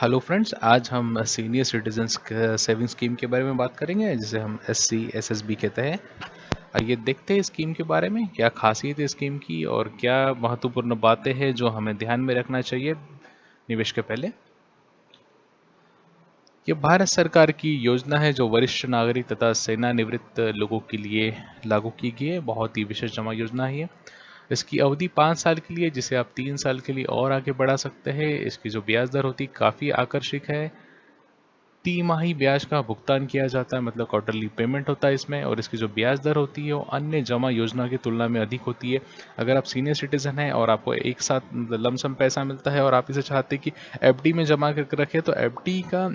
Hello friends, आज हम senior citizens saving scheme के बारे में बात करेंगे जिसे हम SC/SSB कहते हैं। आइए देखते हैं स्कीम के बारे में, क्या खासियत है स्कीम की और क्या महत्वपूर्ण बातें हैं जो हमें ध्यान में रखना चाहिए निवेश के पहले। ये भारत सरकार की योजना है जो वरिष्ठ नागरिक तथा सेवानिवृत्त लोगों के लिए लागू की गई है। बहुत ही विशेष जमा योजना है ये। इसकी अवधि 5 साल के लिए, जिसे आप 3 साल के लिए और आगे बढ़ा सकते हैं। इसकी जो ब्याज दर होती है काफ़ी आकर्षक है। तिमाही ब्याज का भुगतान किया जाता है, मतलब क्वार्टरली पेमेंट होता है इसमें। और इसकी जो ब्याज दर होती है वो अन्य जमा योजना की तुलना में अधिक होती है। अगर आप सीनियर सिटीजन हैं और आपको एक साथ लमसम पैसा मिलता है और आप इसे चाहते हैं कि FD में जमा करके रखें, तो FD का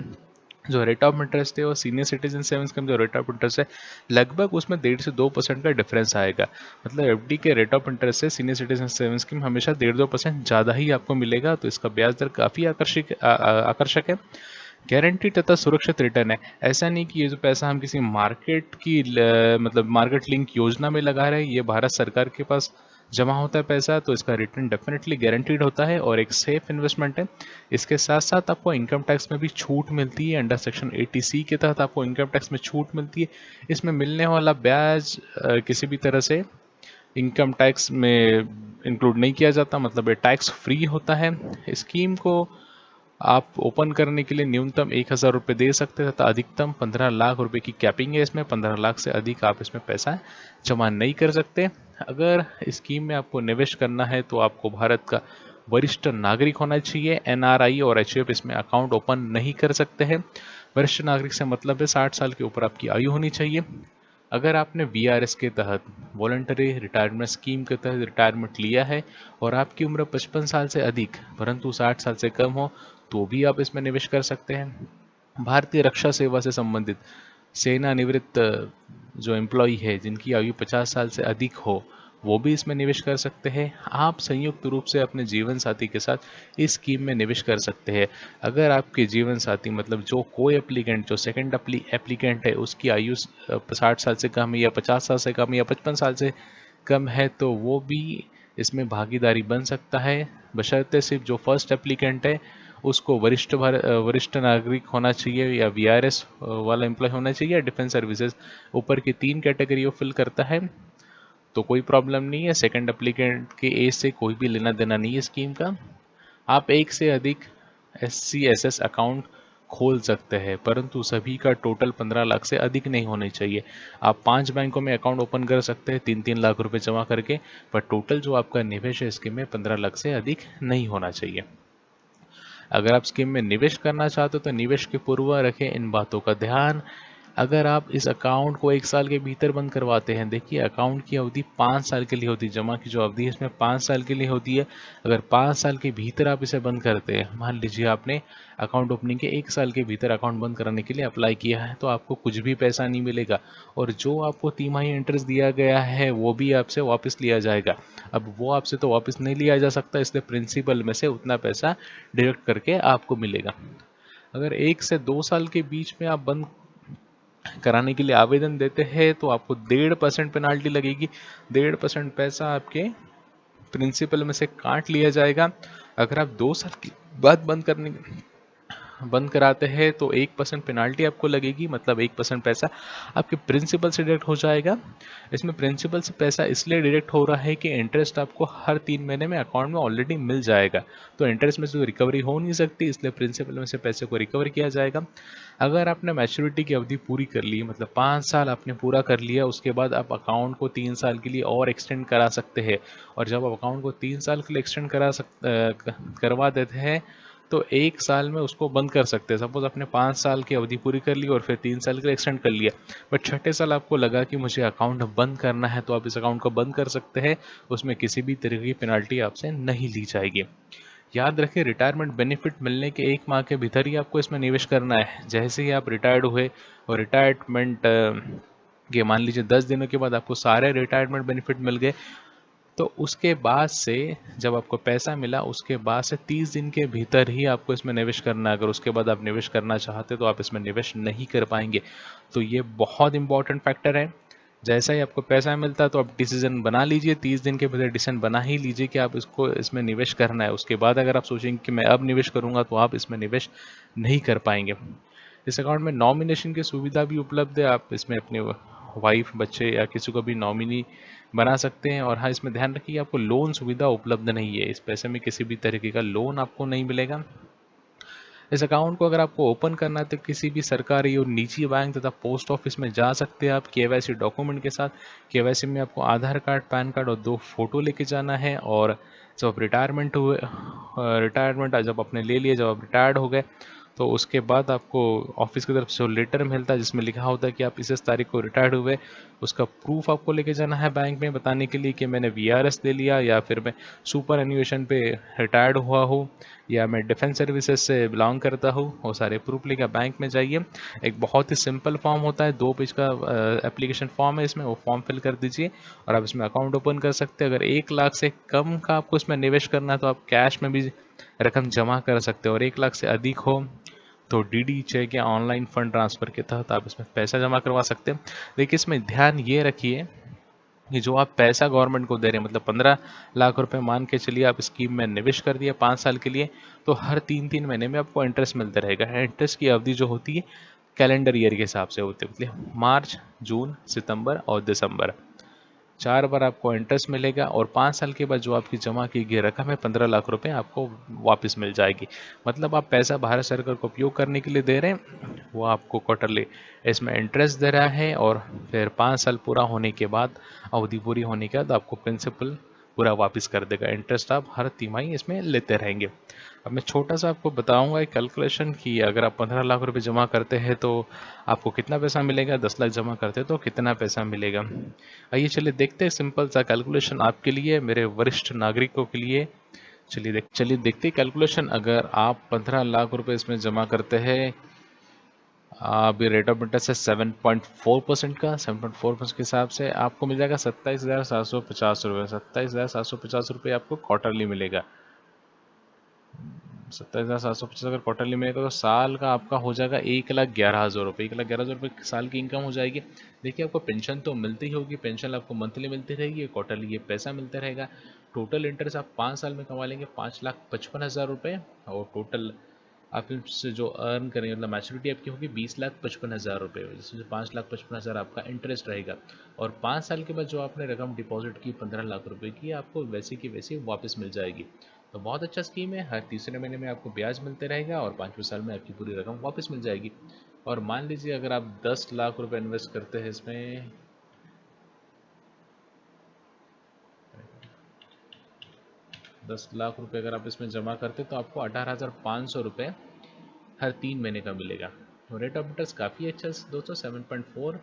जो रेट ऑफ इंटरेस्ट है और सीनियर सिटीजन सेविंग्स का जो रेट ऑफ इंटरेस्ट है, लगभग उसमें 1.5 से 2% का डिफरेंस आएगा। मतलब FD के रेट ऑफ इंटरेस्ट से सीनियर सिटीजन सेविंग्स स्कीम हमेशा 1.5-2% ज़्यादा ही आपको मिलेगा। तो इसका ब्याज दर काफ़ी आकर्षक है। गारंटी तथा सुरक्षित रिटर्न है। ऐसा नहीं कि ये जो पैसा हम किसी मार्केट की मतलब मार्केट लिंक योजना में लगा रहे हैं। ये भारत सरकार के पास जमा होता है पैसा, तो इसका रिटर्न डेफिनेटली गारंटीड होता है और एक सेफ इन्वेस्टमेंट है। इसके साथ साथ आपको इनकम टैक्स में भी छूट मिलती है। अंडर सेक्शन 80C के तहत आपको इनकम टैक्स में छूट मिलती है। इसमें मिलने वाला ब्याज किसी भी तरह से इनकम टैक्स में इंक्लूड नहीं किया जाता, मतलब ये टैक्स फ्री होता है। स्कीम को आप ओपन करने के लिए न्यूनतम 1,000 रुपये दे सकते हैं तथा अधिकतम 15 लाख रुपए की कैपिंग है इसमें। 15 लाख से अधिक आप इसमें पैसा जमा नहीं कर सकते। अगर स्कीम में आपको निवेश करना है तो आपको भारत का वरिष्ठ नागरिक होना चाहिए। NRI और HUF इसमें अकाउंट ओपन नहीं कर सकते हैं। वरिष्ठ नागरिक से मतलब है 60 साल के ऊपर आपकी आयु होनी चाहिए। अगर आपने VRS के तहत वॉलंटरी रिटायरमेंट स्कीम के तहत रिटायरमेंट लिया है और आपकी उम्र 55 साल से अधिक परंतु 60 साल से कम हो, तो भी आप इसमें निवेश कर सकते हैं। भारतीय रक्षा सेवा से संबंधित सेवानिवृत्त जो एम्प्लॉय है जिनकी आयु 50 साल से अधिक हो, वो भी इसमें निवेश कर सकते हैं। आप संयुक्त रूप से अपने जीवन साथी के साथ इस स्कीम में निवेश कर सकते हैं। अगर आपके जीवन साथी मतलब जो कोई एप्लीकेंट, जो सेकंड एप्लीकेंट है, उसकी आयु 60 साल से कम है या 50 साल से कम या 55 साल से कम है, तो वो भी इसमें भागीदारी बन सकता है, बशर्ते सिर्फ जो फर्स्ट एप्लीकेंट है उसको वरिष्ठ नागरिक होना चाहिए या VRS वाला एम्प्लॉय होना चाहिए या डिफेंस सर्विसेज। ऊपर की 3 कैटेगरी वो फिल करता है तो कोई प्रॉब्लम नहीं है। सेकंड एप्लीकेंट के एज से कोई भी लेना देना नहीं है स्कीम का। आप एक से अधिक SC/SS अकाउंट खोल सकते हैं, परंतु सभी का टोटल 15 लाख से अधिक नहीं होने चाहिए। आप 5 बैंकों में अकाउंट ओपन कर सकते हैं 3-3 लाख रुपए जमा करके, पर टोटल जो आपका निवेश है स्कीम में 15 लाख से अधिक नहीं होना चाहिए। अगर आप स्कीम में निवेश करना चाहते हो तो निवेश के पूर्व रखें इन बातों का ध्यान। अगर आप इस अकाउंट को 1 साल के भीतर बंद करवाते हैं, देखिए अकाउंट की अवधि 5 साल के लिए होती है, जमा की जो अवधि है इसमें 5 साल के लिए होती है। अगर 5 साल के भीतर आप इसे बंद करते हैं, मान लीजिए आपने अकाउंट ओपनिंग के 1 साल के भीतर अकाउंट बंद कराने के लिए अप्लाई किया है, तो आपको कुछ भी पैसा नहीं मिलेगा और जो आपको तिमाही इंटरेस्ट दिया गया है वो भी आपसे वापस लिया जाएगा। अब वो आपसे तो वापस नहीं लिया जा सकता, इसलिए प्रिंसिपल में से उतना पैसा डिडक्ट करके आपको मिलेगा। अगर 1 से 2 साल के बीच में आप बंद कराने के लिए आवेदन देते हैं तो आपको 1.5% पेनाल्टी लगेगी। 1.5% पैसा आपके प्रिंसिपल में से काट लिया जाएगा। अगर आप 2 साल के बाद बंद कराते हैं तो 1% पेनाल्टी आपको लगेगी, मतलब 1% पैसा आपके प्रिंसिपल से डिडक्ट हो जाएगा। इसमें प्रिंसिपल से पैसा इसलिए डिडक्ट हो रहा है कि इंटरेस्ट आपको हर 3 महीने में अकाउंट में ऑलरेडी मिल जाएगा, तो इंटरेस्ट में से रिकवरी हो नहीं सकती, इसलिए प्रिंसिपल में से पैसे को रिकवर किया जाएगा। अगर आपने मैच्योरिटी की अवधि पूरी कर ली, मतलब 5 साल आपने पूरा कर लिया, उसके बाद आप अकाउंट को 3 साल के लिए और एक्सटेंड करा सकते हैं। और जब आप अकाउंट को 3 साल के लिए एक्सटेंड करवा देते हैं तो 1 साल में उसको बंद कर सकते हैं। सपोज आपने 5 साल की अवधि पूरी कर ली और फिर 3 साल के लिए एक्सटेंड कर लिया, बट छठे साल आपको लगा कि मुझे अकाउंट बंद करना है, तो आप इस अकाउंट को बंद कर सकते हैं। उसमें किसी भी तरह की पेनाल्टी आपसे नहीं ली जाएगी। याद रखें, रिटायरमेंट बेनिफिट मिलने के 1 माह के भीतर ही आपको इसमें निवेश करना है। जैसे ही आप रिटायर्ड हुए और रिटायरमेंट के मान लीजिए 10 दिनों के बाद आपको सारे रिटायरमेंट बेनिफिट मिल गए, तो उसके बाद से जब आपको पैसा मिला उसके बाद से 30 दिन के भीतर ही आपको इसमें निवेश करना है। अगर उसके बाद आप निवेश करना चाहते तो आप इसमें निवेश नहीं कर पाएंगे। तो ये बहुत इंपॉर्टेंट फैक्टर है। जैसा ही आपको पैसा मिलता है तो आप डिसीजन बना लीजिए, 30 दिन के भीतर डिसीजन बना ही लीजिए कि आप इसको इसमें निवेश करना है। उसके बाद अगर आप सोचेंगे कि मैं अब निवेश करूंगा तो आप इसमें निवेश नहीं कर पाएंगे। इस अकाउंट में नॉमिनेशन की सुविधा भी उपलब्ध है, आप इसमें अपने वाइफ, बच्चे या किसी को भी नॉमिनी बना सकते हैं। और हाँ, इसमें ध्यान रखिए आपको लोन सुविधा उपलब्ध नहीं है, इस पैसे में किसी भी तरीके का लोन आपको नहीं मिलेगा। इस अकाउंट को अगर आपको ओपन करना है तो किसी भी सरकारी और निजी बैंक तथा पोस्ट ऑफिस में जा सकते हैं आप केवाईसी डॉक्यूमेंट के साथ। केवाईसी में आपको आधार कार्ड, पैन कार्ड और 2 फोटो लेके जाना है। और जब आप रिटायरमेंट जब आपने ले लिया, जब आप रिटायर्ड हो गए, तो उसके बाद आपको ऑफिस की तरफ से जो लेटर मिलता है जिसमें लिखा होता है कि आप इस तारीख को रिटायर्ड हुए, उसका प्रूफ आपको लेके जाना है बैंक में बताने के लिए कि मैंने वीआरएस ले लिया, या फिर मैं सुपर एन्युएशन पे रिटायर्ड हुआ हूँ, या मैं डिफेंस सर्विसेज से बिलोंग करता हूँ। वो सारे प्रूफ लेकर बैंक में जाइए। एक बहुत ही सिंपल फॉर्म होता है, 2 पेज का एप्लीकेशन फॉर्म है इसमें, वो फॉर्म फिल कर दीजिए और आप इसमें अकाउंट ओपन कर सकते हैं। अगर 1 लाख से कम का आपको इसमें निवेश करना है तो आप कैश में भी रकम जमा कर सकते हो, और 1 लाख से अधिक हो तो डीडी चेक या ऑनलाइन फंड ट्रांसफर के तहत आप इसमें पैसा जमा करवा सकते हैं। देखिए इसमें ध्यान ये रखिए कि जो आप पैसा गवर्नमेंट को दे रहे हैं, मतलब 15 लाख रुपए मान के चलिए आप स्कीम में निवेश कर दिया 5 साल के लिए, तो हर 3-3 महीने में आपको इंटरेस्ट मिलता रहेगा। इंटरेस्ट की अवधि जो होती है कैलेंडर ईयर के हिसाब से होती है, मतलब मार्च, जून, सितंबर और दिसंबर, 4 बार आपको इंटरेस्ट मिलेगा। और 5 साल के बाद जो आपकी जमा की गई रकम है 15 लाख रुपए आपको वापस मिल जाएगी। मतलब आप पैसा भारत सरकार को उपयोग करने के लिए दे रहे हैं, वो आपको क्वार्टरली इसमें इंटरेस्ट दे रहा है, और फिर 5 साल पूरा होने के बाद, अवधि पूरी होने के बाद आपको प्रिंसिपल पूरा वापस कर देगा। इंटरेस्ट आप हर तिमाही इसमें लेते रहेंगे। अब मैं छोटा सा आपको बताऊंगा एक कैलकुलेशन कि अगर आप 15 लाख रुपए जमा करते हैं तो आपको कितना पैसा मिलेगा, 10 लाख जमा करते हैं तो कितना पैसा मिलेगा। आइए चलिए देखते हैं सिंपल सा कैलकुलेशन आपके लिए, मेरे वरिष्ठ नागरिकों के लिए। चलिए देखते हैं कैलकुलेशन। अगर आप 15 लाख रुपए इसमें जमा करते हैं, अभी रेट ऑफ इंटरेस्ट है 7.4% का, 7.4% के हिसाब से आपको मिल जाएगा 27,750 रुपये। 27,750 रुपये आपको क्वार्टरली मिलेगा। 27,750 अगर क्वार्टरली मिलेगा तो साल का आपका हो जाएगा 1,11,000 रुपये। 1,11,000 रुपये साल की इनकम हो जाएगी। देखिए आपको पेंशन तो मिलती ही होगी, पेंशन आपको मंथली मिलती रहेगी, क्वार्टरली ये पैसा मिलता रहेगा। टोटल इंटरेस्ट आप 5 साल में कमा लेंगे 5,55,000 रुपये, और टोटल आप इससे जो अर्न करेंगे, मतलब मैच्योरिटी आपकी होगी 20,55,000 रुपये, जिसमें 5,55,000 आपका इंटरेस्ट रहेगा। और 5 साल के बाद जो आपने रकम डिपॉजिट की 15 लाख रुपए की, आपको वैसे की वैसी वापस मिल जाएगी। तो बहुत अच्छा स्कीम है, हर तीसरे महीने में आपको ब्याज मिलते रहेगा और 5वें साल में आपकी पूरी रकम वापस मिल जाएगी। और मान लीजिए अगर आप 10 लाख रुपए इन्वेस्ट करते हैं इसमें, 10 लाख रुपए अगर आप इसमें जमा करते तो आपको 18,500 रुपये हर 3 महीने का मिलेगा। तो रेट ऑफ इंटरेस्ट काफ़ी अच्छा है दोस्तों, 7.4।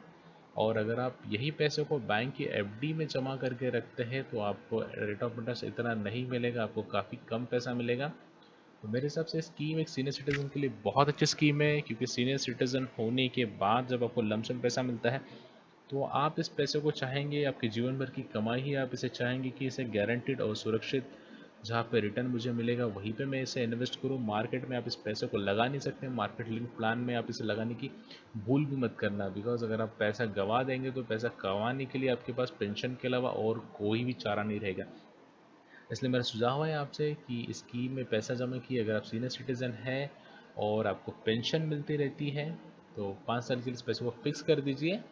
और अगर आप यही पैसे को बैंक की एफडी में जमा करके रखते हैं तो आपको रेट ऑफ इंटरेस्ट इतना नहीं मिलेगा, आपको काफ़ी कम पैसा मिलेगा। तो मेरे हिसाब से स्कीम एक सीनियर सिटीज़न के लिए बहुत अच्छी स्कीम है, क्योंकि सीनियर सिटीज़न होने के बाद जब आपको लमसम पैसा मिलता है तो आप इस पैसे को चाहेंगे, आपके जीवन भर की कमाई ही आप इसे चाहेंगे कि इसे गारंटीड और सुरक्षित, जहाँ पे रिटर्न मुझे मिलेगा वहीं पे मैं इसे इन्वेस्ट करूँ। मार्केट में आप इस पैसे को लगा नहीं सकते, मार्केट लिंक प्लान में आप इसे लगाने की भूल भी मत करना, बिकॉज अगर आप पैसा गंवा देंगे तो पैसा कमाने के लिए आपके पास पेंशन के अलावा और कोई भी चारा नहीं रहेगा। इसलिए मेरा सुझाव है आपसे कि स्कीम में पैसा जमा किए, अगर आप सीनियर सिटीज़न हैं और आपको पेंशन मिलती रहती है तो 5 साल के लिए इस पैसे को फिक्स कर दीजिए।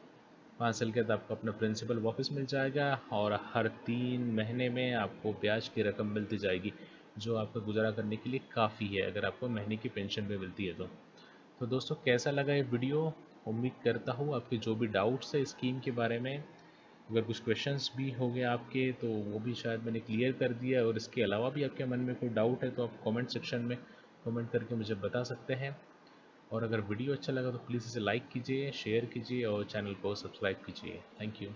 5 साल के बाद आपको अपना प्रिंसिपल वापस मिल जाएगा, और हर 3 महीने में आपको ब्याज की रकम मिलती जाएगी, जो आपका गुजारा करने के लिए काफ़ी है अगर आपको महीने की पेंशन भी मिलती है तो दोस्तों कैसा लगा ये वीडियो। उम्मीद करता हूँ आपके जो भी डाउट्स है स्कीम के बारे में, अगर कुछ क्वेश्चंस भी हो गए आपके तो वो भी शायद मैंने क्लियर कर दिया, और इसके अलावा भी आपके मन में कोई डाउट है तो आप कमेंट सेक्शन में कमेंट करके मुझे बता सकते हैं। और अगर वीडियो अच्छा लगा तो प्लीज़ इसे लाइक कीजिए, शेयर कीजिए और चैनल को सब्सक्राइब कीजिए। Thank you.